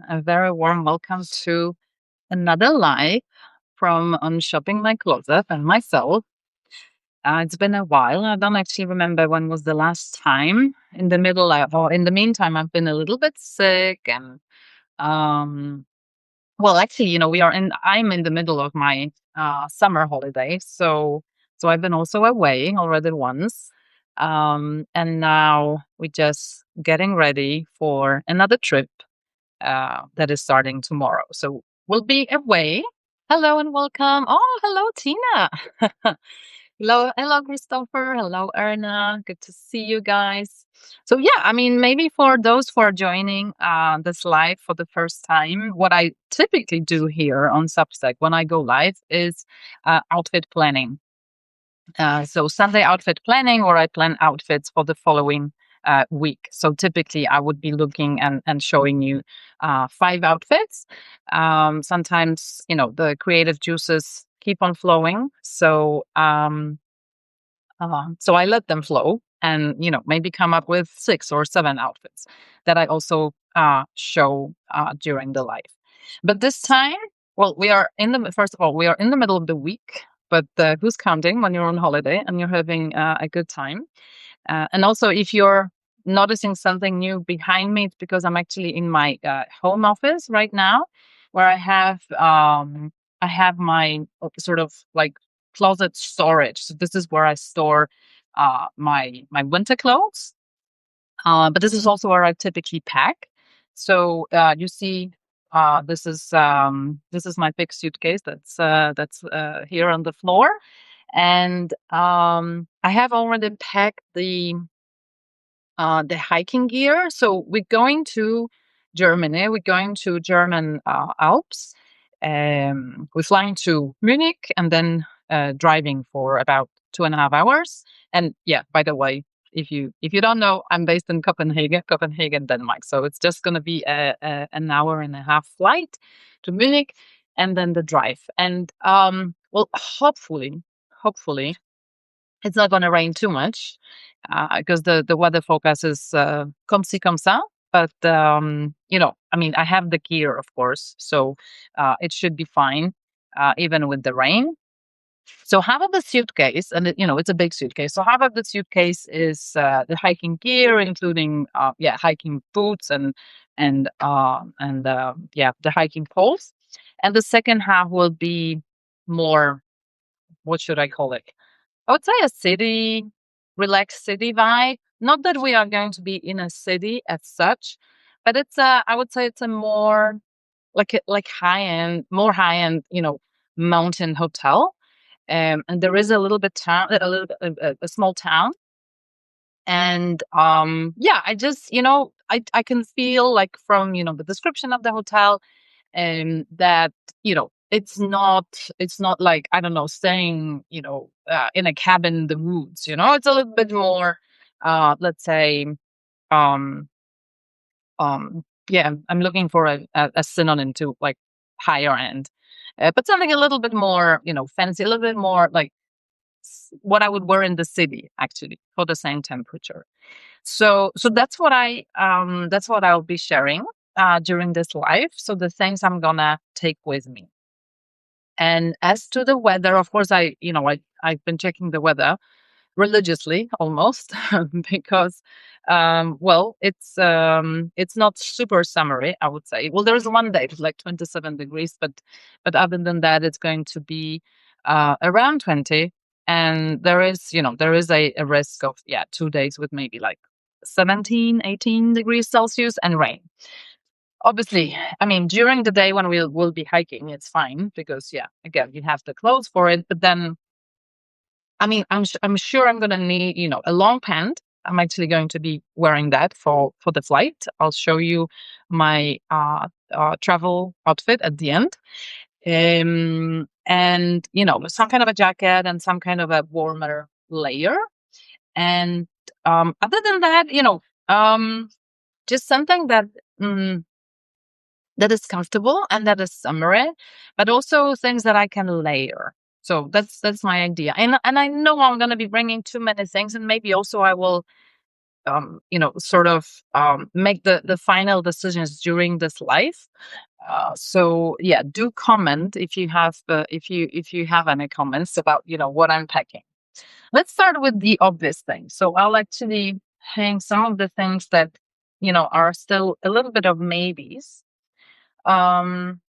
A very warm welcome to another live from on shopping my closet and myself. It's been a while. I don't actually remember when was the last time. Or in the meantime, I've been a little bit sick, and um, well, actually, I'm in the middle of my summer holiday, so I've been also away already once, and now we're just getting ready for another trip that is starting tomorrow. So we'll be away. Hello and welcome. Oh, hello, Tina. Hello, Christopher. Hello, Erna. Good to see you guys. So yeah, I mean, maybe for those who are joining this live for the first time, what I typically do here on Substack when I go live is outfit planning. So Sunday outfit planning, or I plan outfits for the following week. So typically, I would be looking and showing you 5 outfits. Sometimes, the creative juices keep on flowing. So I let them flow and, maybe come up with 6 or 7 outfits that I also show during the live. But this time, well, first of all, we are in the middle of the week, but who's counting when you're on holiday and you're having a good time? And also, if you're noticing something new behind me, it's because I'm actually in my home office right now, where I have my sort of like closet storage. So this is where I store my winter clothes. But this is also where I typically pack. So you see, this is my big suitcase that's here on the floor, and I have already packed the hiking gear. So we're going to Germany. We're going to German Alps. We're flying to Munich and then driving for about 2.5 hours. And yeah, by the way, if you don't know, I'm based in Copenhagen, Denmark. So it's just going to be an hour and a half flight to Munich, and then the drive. And well, hopefully, it's not going to rain too much because the weather forecast is comme ci comme ça. But I mean, I have the gear, of course, so it should be fine even with the rain. So half of the suitcase, and it's a big suitcase. So half of the suitcase is the hiking gear, including hiking boots and the hiking poles. And the second half will be more, what should I call it? I would say a relaxed city vibe. Not that we are going to be in a city as such, but I would say it's a more like high end, more high end, mountain hotel. And there is a little bit town, a little bit, a small town. And yeah, I just, I can feel like from, the description of the hotel, that it's not like, I don't know, staying in a cabin in the woods. It's a little bit more let's say, um yeah, I'm looking for a synonym to like higher end, but something a little bit more fancy, a little bit more like what I would wear in the city, actually, for the same temperature. So that's what I'll be sharing during this live. So the things I'm gonna take with me. And as to the weather, of course, I've been checking the weather religiously almost because well, it's not super summery, I would say. Well, there's one day it's like 27 degrees, but other than that, it's going to be around 20. And there is a risk of 2 days with maybe like 17, 18 degrees Celsius and rain. Obviously, I mean, during the day when we'll be hiking, it's fine because, yeah, again, you have the clothes for it. But then, I mean, I'm sure I'm gonna need, a long pant. I'm actually going to be wearing that for the flight. I'll show you my travel outfit at the end. And some kind of a jacket and some kind of a warmer layer. And other than that, just something that is comfortable and that is summery, but also things that I can layer. So that's my idea. And I know I'm going to be bringing too many things, and maybe also I will sort of make the final decisions during this life. So yeah, do comment if you have if you have any comments about what I'm packing. Let's start with the obvious things. So I'll actually hang some of the things that are still a little bit of maybes. Um,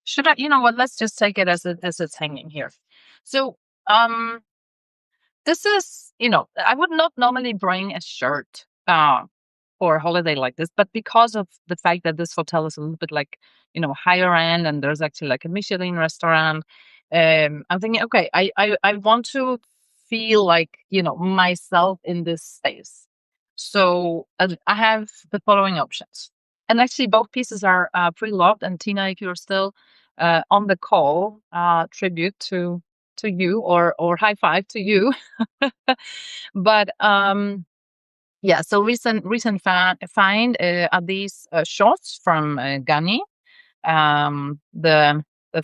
should I? You know what? Let's just take it as it's hanging here. So um, this is, I would not normally bring a shirt for a holiday like this, but because of the fact that this hotel is a little bit like, higher end and there's actually like a Michelin restaurant, I'm thinking, okay, I want to feel like, myself in this space. So I have the following options. And actually, both pieces are pre-loved. And Tina, if you're still on the call, tribute to you or high five to you. But yeah, so recent find are these shorts from Gani, the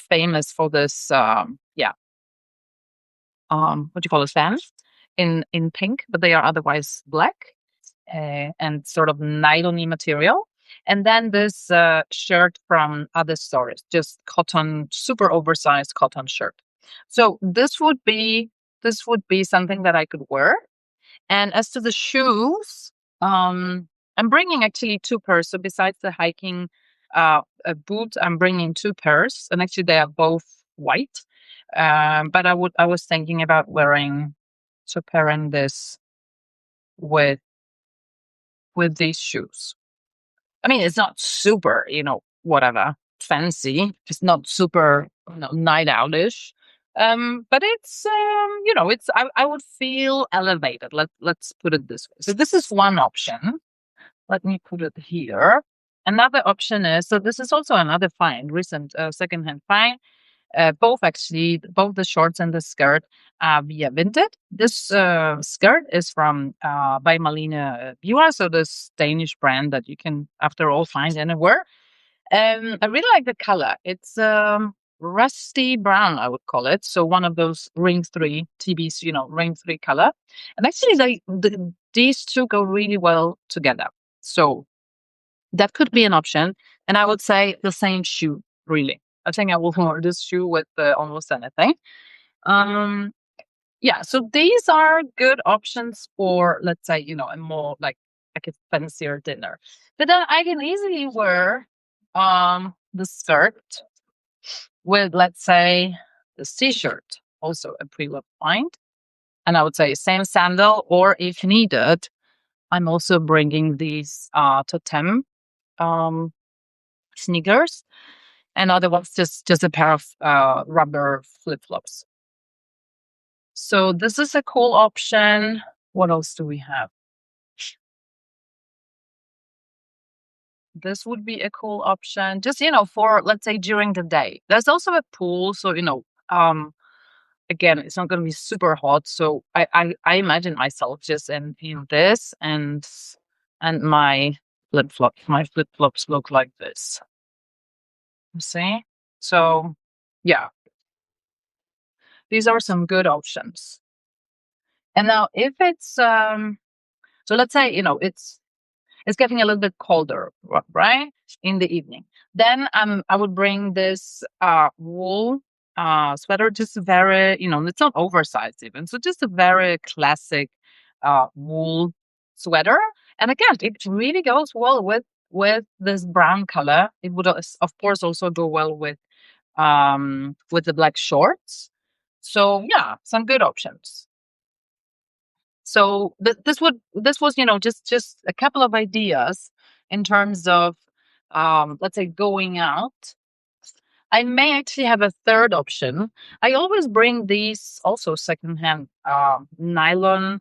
famous for this what do you call it, fans in pink, but they are otherwise black and sort of nylon material. And then this shirt from other stores, just cotton, super oversized cotton shirt. So this would be something that I could wear. And as to the shoes, I'm bringing actually two pairs. So besides the hiking boots, I'm bringing two pairs, and actually they are both white. But I was thinking about wearing to pairing this with these shoes. I mean, it's not super, whatever fancy. It's not super, night outish. But it's, it's. I would feel elevated. Let's put it this way. So this is one option. Let me put it here. Another option is, so this is also another find, recent secondhand find. Both the shorts and the skirt are via Vinted. This skirt is from by Malene Bua, so this Danish brand that you can, after all, find anywhere. I really like the color. It's rusty brown, I would call it. So one of those Ring 3 TBs, Ring 3 color. And actually, these two go really well together. So that could be an option. And I would say the same shoe, really. I think I will wear this shoe with almost anything. Um, yeah, so these are good options for, let's say, a more like a fancier dinner. But then I can easily wear the skirt with, let's say, this t-shirt, also a pre-loved find. And I would say same sandal, or if needed, I'm also bringing these totem um, sneakers, and other ones just a pair of rubber flip-flops. So this is a cool option. What else do we have? This would be a cool option. Just, for, let's say, during the day. There's also a pool. So, again, it's not going to be super hot. So I imagine myself just in this and my flip-flops. My flip-flops look like this. You see? So yeah, these are some good options. And now if it's so let's say, it's getting a little bit colder, right? In the evening. Then I would bring this wool sweater, just very, it's not oversized even. So just a very classic wool sweater. And again, it really goes well with this brown color. It would of course also go well with the black shorts. So yeah, some good options. So this was, just a couple of ideas in terms of let's say going out. I may actually have a third option. I always bring these also secondhand nylon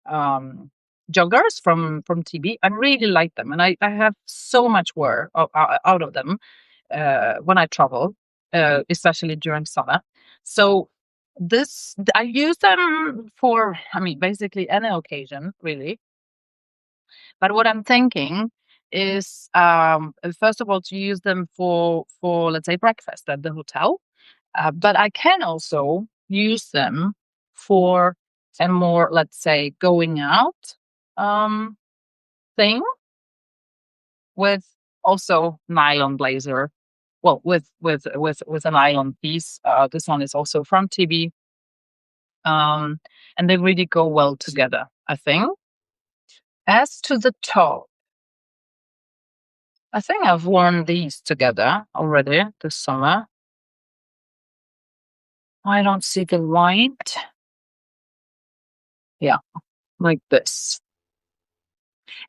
um, joggers from TB. I really like them, and I have so much wear out of them when I travel, especially during summer. So I use them for, I mean, basically any occasion, really. But what I'm thinking is, first of all, to use them for let's say breakfast at the hotel. But I can also use them for and more, let's say, going out um, thing with also nylon blazer. Well, with a nylon piece. This one is also from TB, and they really go well together, I think. As to the toe, I think I've worn these together already this summer. I don't see the white. Yeah, like this.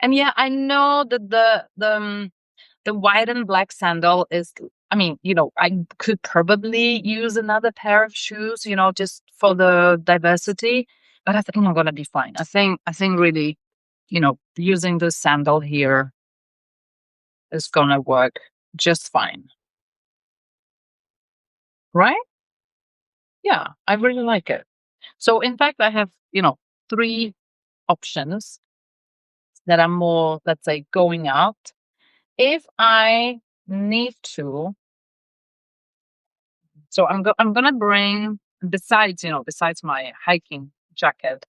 And yeah, I know that the white and black sandal is, I mean, I could probably use another pair of shoes, just for the diversity, but I think I'm gonna be fine. I think really, using the sandal here is gonna work just fine. Right? Yeah, I really like it. So in fact I have, three options that are more, let's say, going out. If I need to, so I'm gonna bring, besides my hiking jacket,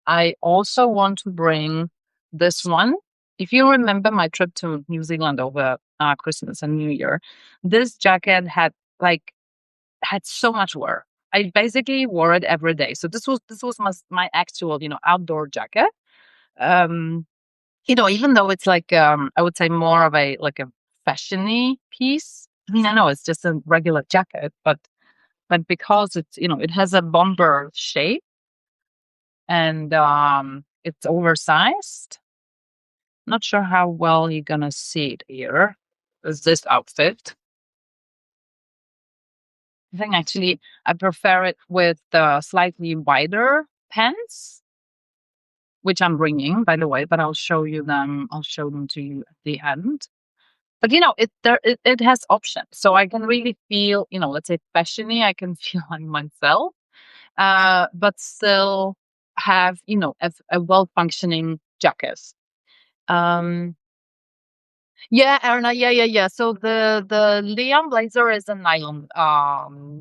I also want to bring this one. If you remember my trip to New Zealand over Christmas and New Year, this jacket had so much wear. I basically wore it every day. So this was my actual, outdoor jacket. Um, even though it's like, I would say more of a like a fashiony piece. I mean, I know it's just a regular jacket, but because it's, it has a bomber shape, and it's oversized. Not sure how well you're gonna see it here. Is this outfit? I think actually I prefer it with slightly wider pants, which I'm bringing, by the way, but I'll show you them. I'll show them to you at the end. But it has options, so I can really feel, let's say, fashiony. I can feel like myself, but still have, a well functioning jacket. Um, Yeah, Erna. Yeah, yeah, yeah. So the Liam blazer is a nylon.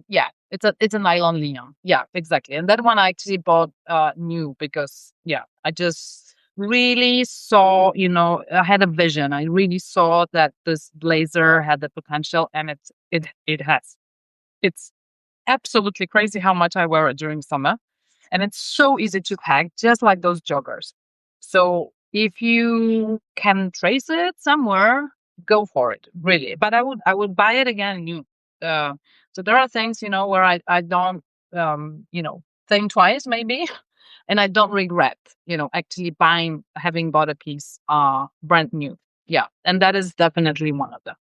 Yeah, it's a nylon Liam. Yeah, exactly. And that one I actually bought new because, yeah, I just really saw, I had a vision. I really saw that this blazer had the potential, and it has. It's absolutely crazy how much I wear it during summer, and it's so easy to pack, just like those joggers. So if you can trace it somewhere, go for it, really. But I would buy it again new. Uh, so there are things, where I don't think twice maybe, and I don't regret, actually having bought a piece brand new. Yeah, and that is definitely one of them.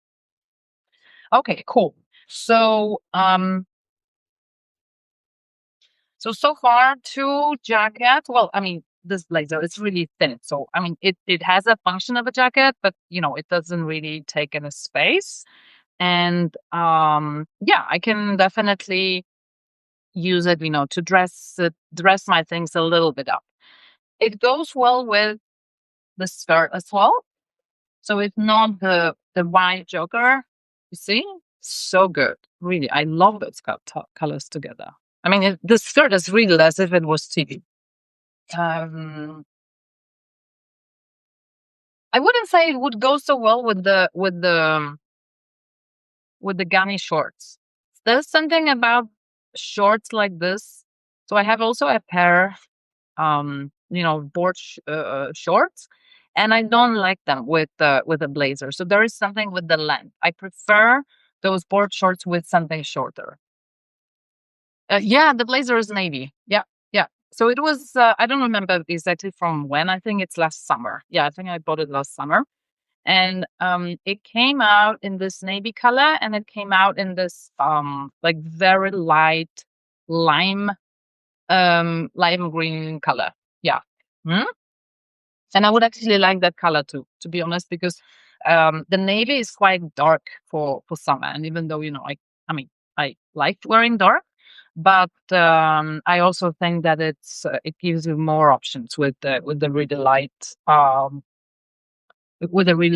Okay, cool. So so far, two jackets. Well, I mean, this blazer is really thin. So I mean, it has a function of a jacket, but it doesn't really take any space. And yeah, I can definitely use it, to dress my things a little bit up. It goes well with the skirt as well. So it's not the white jogger. You see, so good. Really, I love those colors together. I mean, the skirt is really as if it was TV. Um, I wouldn't say it would go so well with the gunny shorts. There's something about shorts like this. So I have also a pair, board shorts, and I don't like them with a blazer. So there is something with the length. I prefer those board shorts with something shorter. Yeah, the blazer is navy. Yeah, yeah. So it was. I don't remember exactly from when. I think it's last summer. Yeah, I think I bought it last summer, and it came out in this navy color, and it came out in this like very light lime lime green color. Yeah. Hmm? And I would actually like that color too, to be honest, because the navy is quite dark for summer. And even though, I mean, I like wearing dark, but I also think that it gives you more options with the really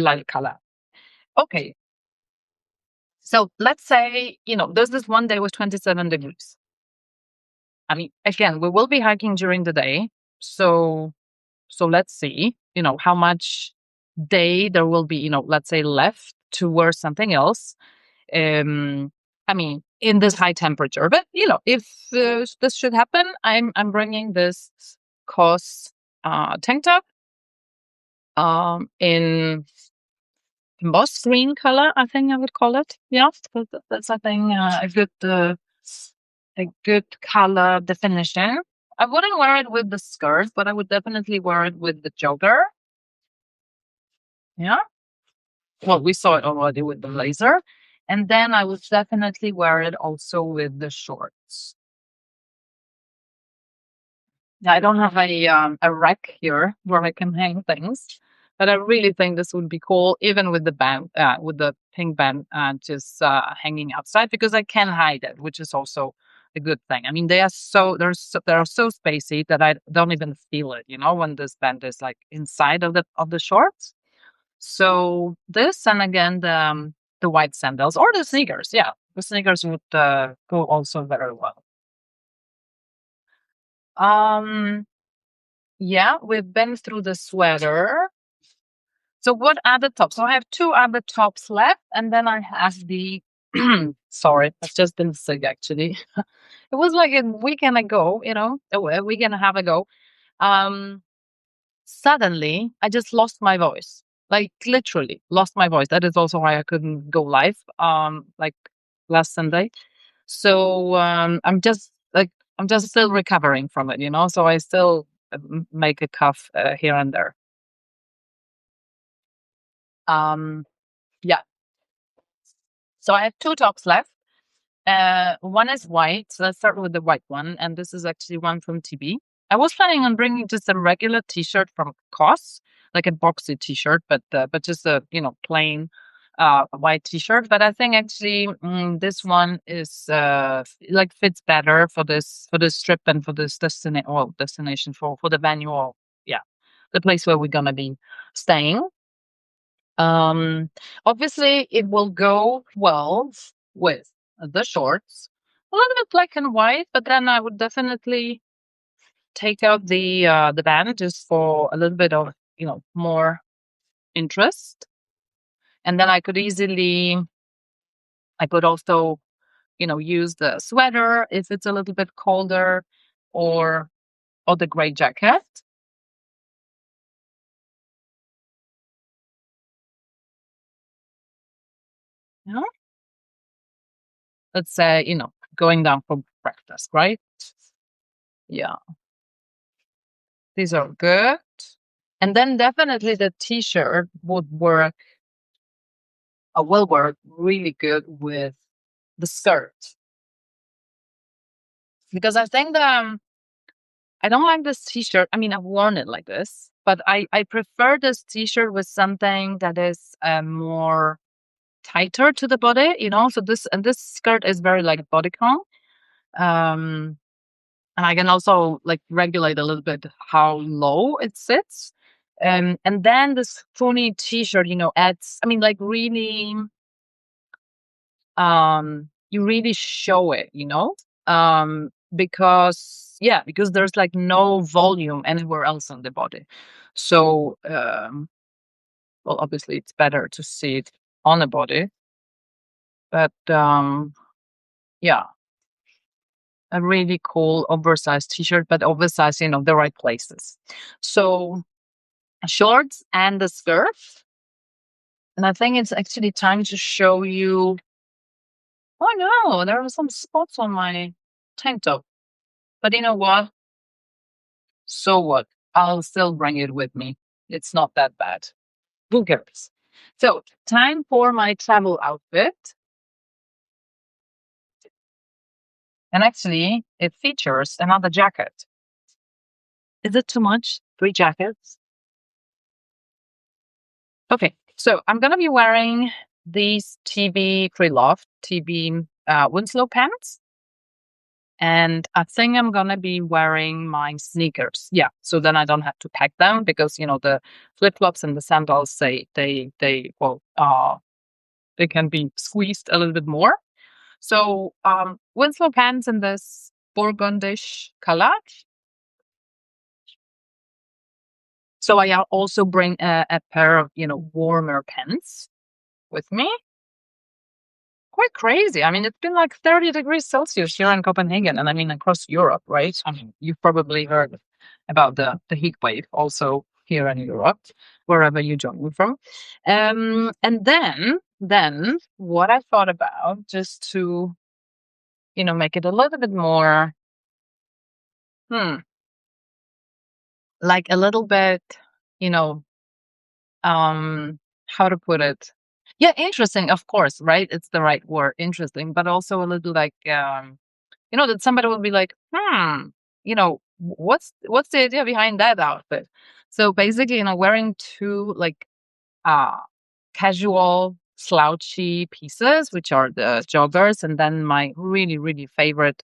light color. Okay, so let's say there's this one day with 27 degrees. I mean, again, we will be hiking during the day, so let's see, how much day there will be, let's say left to wear something else. Um, I mean, in this high temperature, but if this should happen, I'm bringing this COS tank top in moss green color, I think I would call it. Yeah, that's I think a good color definition. I wouldn't wear it with the skirt, but I would definitely wear it with the jogger. Yeah. Well, we saw it already with the blazer. And then I would definitely wear it also with the shorts. Yeah, I don't have a rack here where I can hang things, but I really think this would be cool, even with the band, with the pink band, just hanging outside because I can hide it, which is also a good thing. I mean, they are so spacey that I don't even feel it. When this band is like inside of the shorts. So this, and again the white sandals or the sneakers. Yeah, the sneakers would go also very well. Um, yeah, we've been through the sweater. So what are the tops? So I have two other tops left, and then I have the. Sorry, I've just been sick actually. It was like a weekend ago, a week and a half ago. Um, Suddenly I just lost my voice. Like literally lost my voice. That is also why I couldn't go live like last Sunday. So I'm just still recovering from it. So I still make a cough here and there. Um yeah. So I have two tops left. One is white. So let's start with the white one. And this is actually one from TB. I was planning on bringing just a regular T-shirt from COS, like a boxy T-shirt, but just a plain white T-shirt. But I think actually this one is like fits better for this trip and for this destination for the venue or yeah, the place where we're gonna be staying. Um, Obviously, it will go well with the shorts, a little bit black and white, but then I would definitely take out the band just for a little bit of more interest, and then I could also use the sweater if it's a little bit colder, or the gray jacket. You know, let's say going down for breakfast, right? Yeah, these are good. And then definitely the t-shirt will work really good with the skirt. Because I think I don't like this t-shirt. I mean, I've worn it like this, but I prefer this t-shirt with something that is more tighter to the body. So this skirt is very like bodycon. Um, and I can also like regulate a little bit how low it sits. And then this funny t-shirt, adds, I mean, like really, you really show it, because there's like no volume anywhere else on the body. So, well, obviously it's better to see it on the body, but, yeah, a really cool oversized t-shirt, but oversized, the right places. So shorts and the skirt. And I think it's actually time to show you. Oh no, there are some spots on my tank top. But you know what? So what? I'll still bring it with me. It's not that bad. Who cares? So, time for my travel outfit. And actually, it features another jacket. Is it too much? Three jackets? Okay, so I'm going to be wearing these TB Pre-Loft, TB Winslow pants. And I think I'm gonna be wearing my sneakers. Yeah, so then I don't have to pack them because the flip flops and the sandals they can be squeezed a little bit more. So Winslow pants in this Burgundish color. So I also bring a pair of, warmer pants with me. Quite crazy. I mean, it's been like 30 degrees Celsius here in Copenhagen, and I mean across Europe, right? I mean, you've probably heard about the heat wave also here in Europe, wherever you join me from. And then what I thought about, just to make it a little bit more, hmm, like a little bit, you know, how to put it? Yeah, interesting, of course, right? It's the right word, interesting, but also a little like, that somebody will be like, what's the idea behind that outfit? So basically, wearing two like uh casual slouchy pieces, which are the joggers, and then my really, really favorite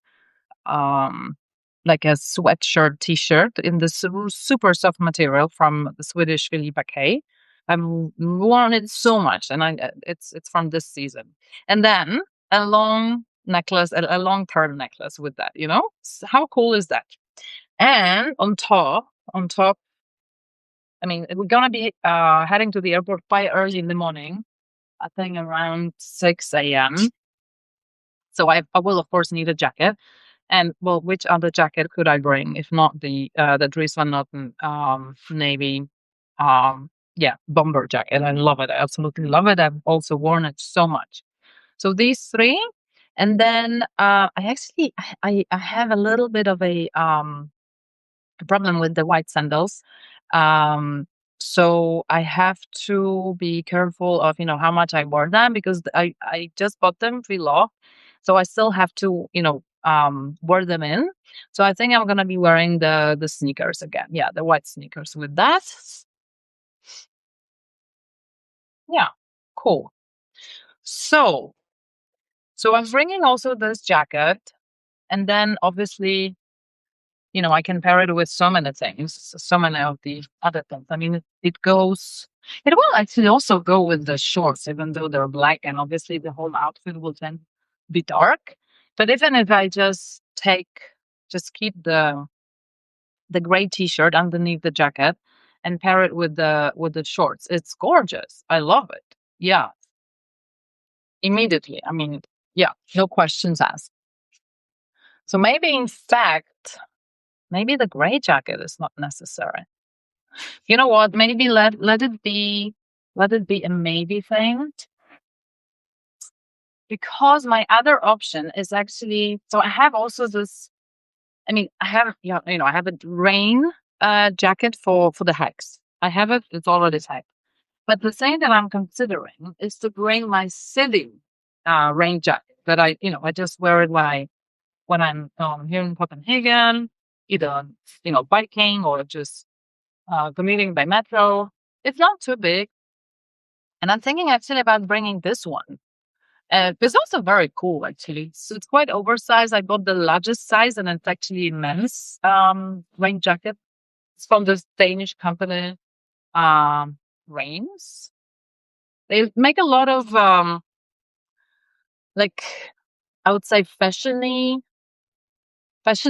um like a sweatshirt t-shirt in the super soft material from the Swedish Filippa K. I've worn it so much, and it's from this season. And then a long necklace, a long pearl necklace with that. How cool is that? And on top, I mean, we're gonna be heading to the airport quite early in the morning. I think around 6 a.m. So I will of course need a jacket. And well, which other jacket could I bring if not the Dries Van Noten navy bomber jacket? I love it. I absolutely love it. I've also worn it so much. So these three, and then I actually I have a little bit of a problem with the white sandals. Um, so I have to be careful of how much I wear them, because I just bought them pre-law, so I still have to wear them in. So I think I'm gonna be wearing the sneakers again. Yeah, the white sneakers with that. Yeah, cool. So I'm bringing also this jacket, and then obviously I can pair it with so many things, so many of the other things. I mean, it will actually also go with the shorts, even though they're black, and obviously the whole outfit will then be dark. But even if I just keep the gray t-shirt underneath the jacket and pair it with the shorts, it's gorgeous. I love it. Yeah, immediately. I mean, yeah, no questions asked. So maybe, in fact, maybe the gray jacket is not necessary. You know what? Maybe let it be a maybe thing, because my other option is actually, so I have also this. I mean, I have, I have a rain jacket for the hikes. I have it; it's already packed. But the thing that I'm considering is to bring my city rain jacket that I just wear it when I'm here in Copenhagen, either biking or just commuting by metro. It's not too big. And I'm thinking actually about bringing this one. It's also very cool, actually. So it's quite oversized. I bought the largest size, and it's actually men's rain jacket. It's from this Danish company, Rains. They make a lot of like, I would say, fashion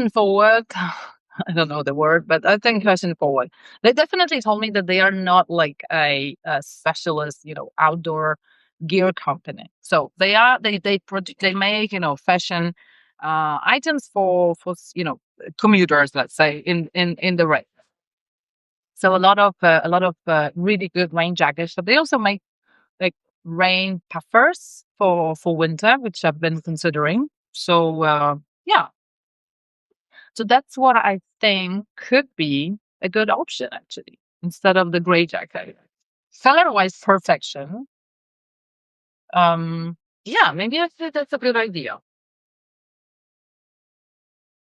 forward. I don't know the word, but I think fashion forward. They definitely told me that they are not like a specialist, outdoor gear company. So they make fashion items for commuters, let's say, in the rain. So a lot of really good rain jackets. But they also make like rain puffers for winter, which I've been considering. So yeah, so that's what I think could be a good option, actually, instead of the gray jacket. Color-wise, perfection. Yeah, maybe I think that's a good idea.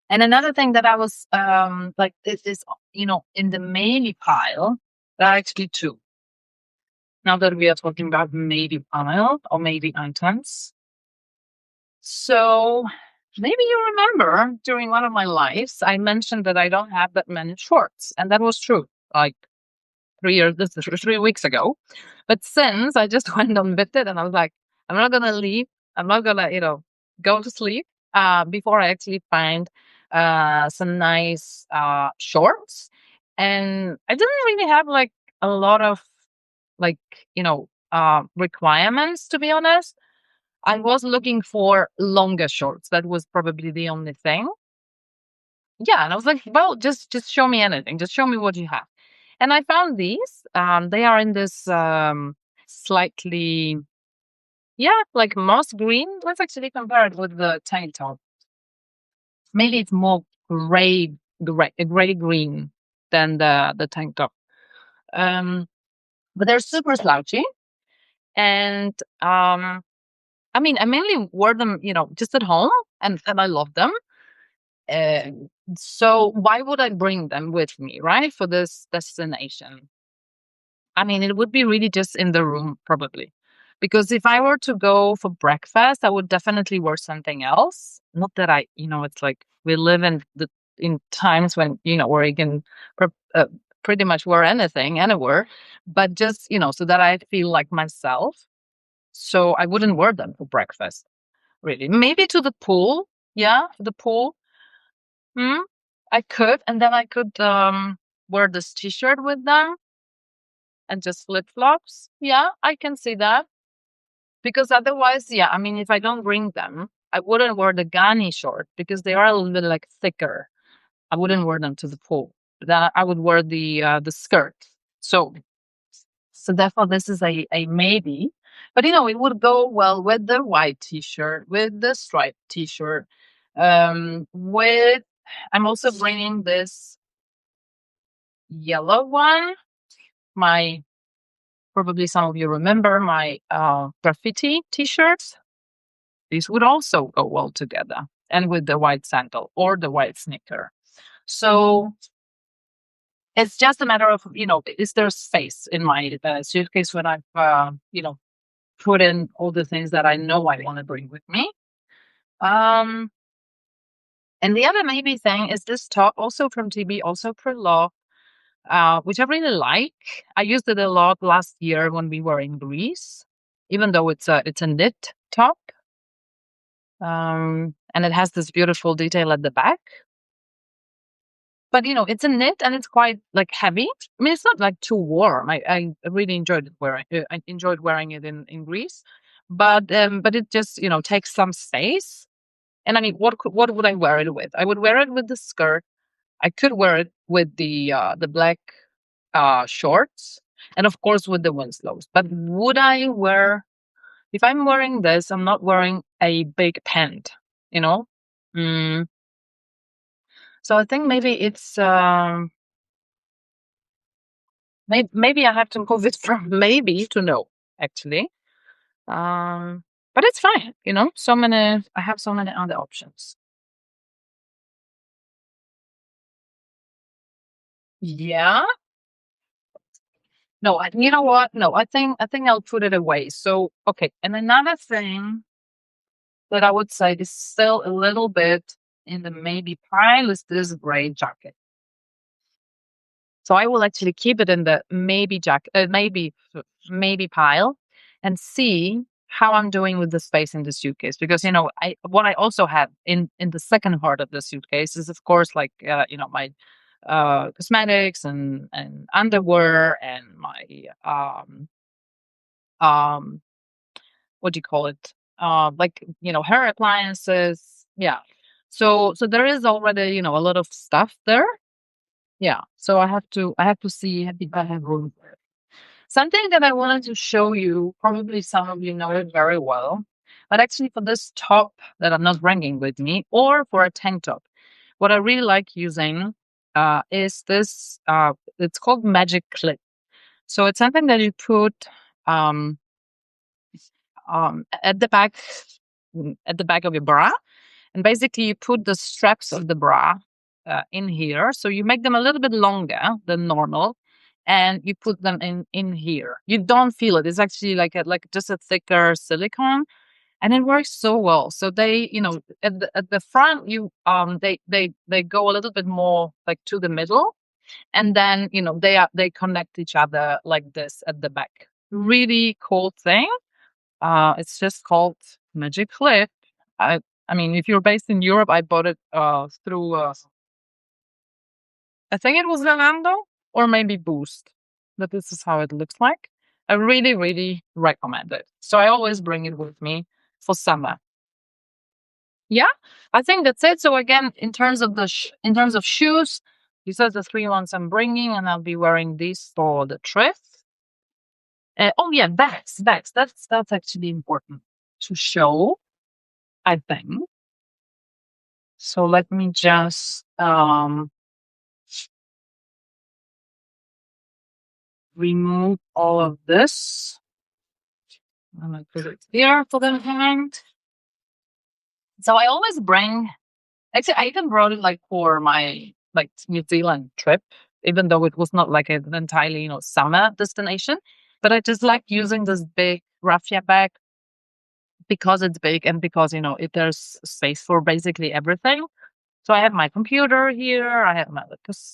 And another thing that I was like, this is in the maybe pile. There are actually two. Now that we are talking about maybe pile or maybe items, so maybe you remember during one of my lives, I mentioned that I don't have that many shorts, and that was true. Like 3 years, this is 3 weeks ago. But since I just went on with it, and I was like, I'm not gonna leave. I'm not gonna, go to sleep before I actually find some nice shorts, and I didn't really have like a lot of like requirements, to be honest. I was looking for longer shorts. That was probably the only thing. Yeah, and I was like, well, just show me anything. Just show me what you have. And I found these. They are in this slightly, yeah, like moss green. Let's actually compare it with the tank top. Maybe it's more gray green than the tank top. Um, but they're super slouchy, and I mean, I mainly wore them, just at home, and I love them. Uh, so why would I bring them with me, right, for this destination? I mean, it would be really just in the room, probably. Because if I were to go for breakfast, I would definitely wear something else. Not that it's like we live in times when where you can pre- uh, pretty much wear anything anywhere, but just so that I feel like myself. So I wouldn't wear them for breakfast, really. Maybe to the pool, yeah, the pool. Hmm? I could, and then I could wear this t-shirt with them and just flip-flops. Yeah, I can see that. Because otherwise, yeah, I mean, if I don't bring them, I wouldn't wear the Gani short because they are a little bit like thicker. I wouldn't wear them to the pool. Then I would wear the skirt. So so therefore this is a maybe. But it would go well with the white t-shirt, with the striped t-shirt. With I'm also bringing this yellow one. My Probably some of you remember my graffiti t-shirts. These would also go well together, and with the white sandal or the white sneaker. So it's just a matter of, is there space in my suitcase when I've, put in all the things that I know I want to bring with me. Um, and the other maybe thing is this top, also from TB, also for law, which I really like. I used it a lot last year when we were in Greece, even though it's a knit top. And it has this beautiful detail at the back. But it's a knit and it's quite like heavy. I mean, it's not like too warm. I really I enjoyed wearing it in Greece, but it just takes some space. And I mean, what would I wear it with? I would wear it with the skirt. I could wear it with the black shorts, and of course with the Winslows. But would I wear if I'm wearing this? I'm not wearing a big pant, you know. Mm, so I think maybe it's maybe I have to move it from maybe to no, actually. Um, but it's fine, I have so many other options. Yeah. No, you know what? No, I think I'll put it away. So, okay. And another thing that I would say is still a little bit in the maybe pile is this gray jacket. So I will actually keep it in the maybe pile, and see how I'm doing with the space in the suitcase. Because what I also have in the second part of the suitcase is, of course, like my cosmetics and underwear and my um what do you call it, like hair appliances. Yeah. So there is already a lot of stuff there. Yeah. So I have to see if I have room for it. Something that I wanted to show you, probably some of you know it very well, but actually for this top that I'm not bringing with me, or for a tank top, what I really like using is this. It's called Magic Clip. So it's something that you put um, at the back, at the back of your bra, and basically you put the straps of the bra in here. So you make them a little bit longer than normal, and you put them in here. You don't feel it. It's actually like just a thicker silicone, and it works so well. So they, at the front, they go a little bit more like to the middle, and then they connect each other like this at the back. Really cool thing. It's just called Magic Clip. I mean, if you're based in Europe, I bought it through I think it was Zalando or maybe Boost. But this is how it looks like. I really, really recommend it. So I always bring it with me for summer. Yeah, I think that's it. So again, in terms of in terms of shoes, these are the three ones I'm bringing, and I'll be wearing these for the trip. Oh yeah, bags. That's actually important to show, I think. So let me just remove all of this. I'm gonna put it here for the hand. So I always bring. Actually, I even brought it like for my like New Zealand trip, even though it was not like an entirely summer destination. But I just like using this big raffia bag because it's big and because there's space for basically everything. So I have my computer here. I have my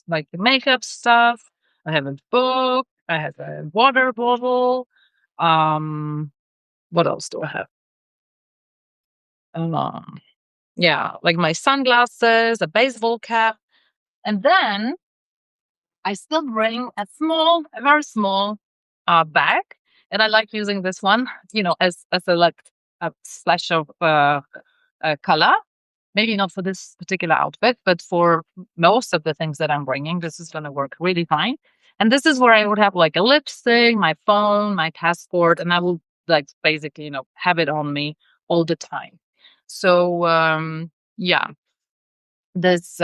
like makeup stuff. I have a book. I have a water bottle. Um, what else do I have? Um, yeah, like my sunglasses, a baseball cap, and then I still bring a very small bag, and I like using this one, as a like a splash of color. Maybe not for this particular outfit, but for most of the things that I'm bringing, this is going to work really fine. And this is where I would have like a lipstick, my phone, my passport, and I will like basically, have it on me all the time. So yeah, this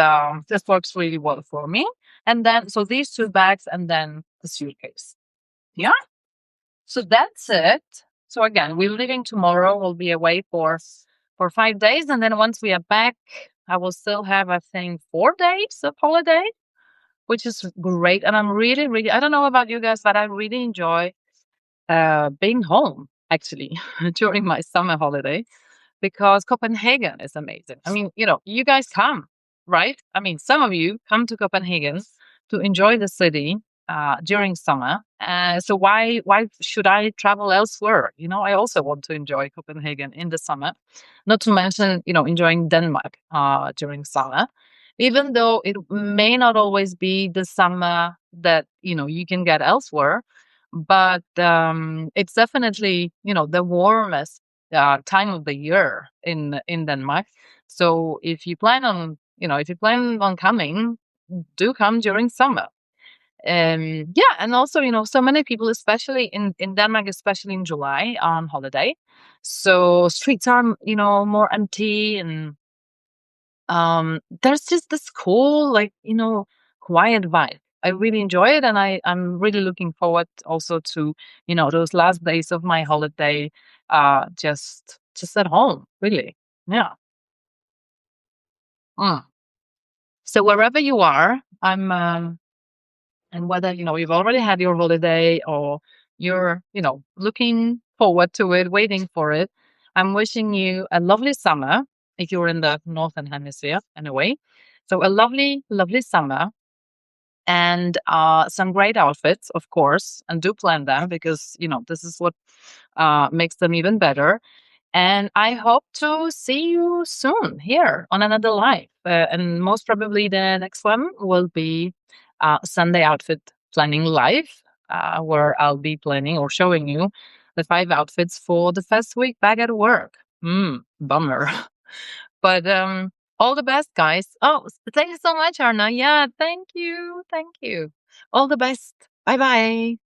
works really well for me. And then so these two bags and then the suitcase. Yeah. So that's it. So again, we're leaving tomorrow. We'll be away for 5 days, and then once we are back, I will still have I think 4 days of holiday, which is great. And I'm really, really I don't know about you guys, but I really enjoy being home actually during my summer holiday because Copenhagen is amazing. I mean, you guys come, right? I mean, some of you come to Copenhagen to enjoy the city during summer. So why should I travel elsewhere? I also want to enjoy Copenhagen in the summer. Not to mention, enjoying Denmark during summer, even though it may not always be the summer that you can get elsewhere. But it's definitely the warmest time of the year in Denmark. So if you plan on coming, do come during summer. Yeah, and also so many people, especially in Denmark, especially in July, are on holiday. So streets are more empty, and there's just this cool quiet vibe. I really enjoy it, and I'm really looking forward also to those last days of my holiday, just at home, really. Yeah. Mm. So wherever you are, and whether you've already had your holiday or you're looking forward to it, waiting for it, I'm wishing you a lovely summer if you're in the northern hemisphere anyway. So a lovely, lovely summer, and some great outfits, of course, and do plan them because this is what makes them even better. And I hope to see you soon here on another live. And most probably the next one will be Sunday Outfit Planning Live, where I'll be planning or showing you the 5 outfits for the first week back at work. Bummer. But all the best, guys. Oh, thank you so much, Arna. Yeah, thank you. Thank you. All the best. Bye bye.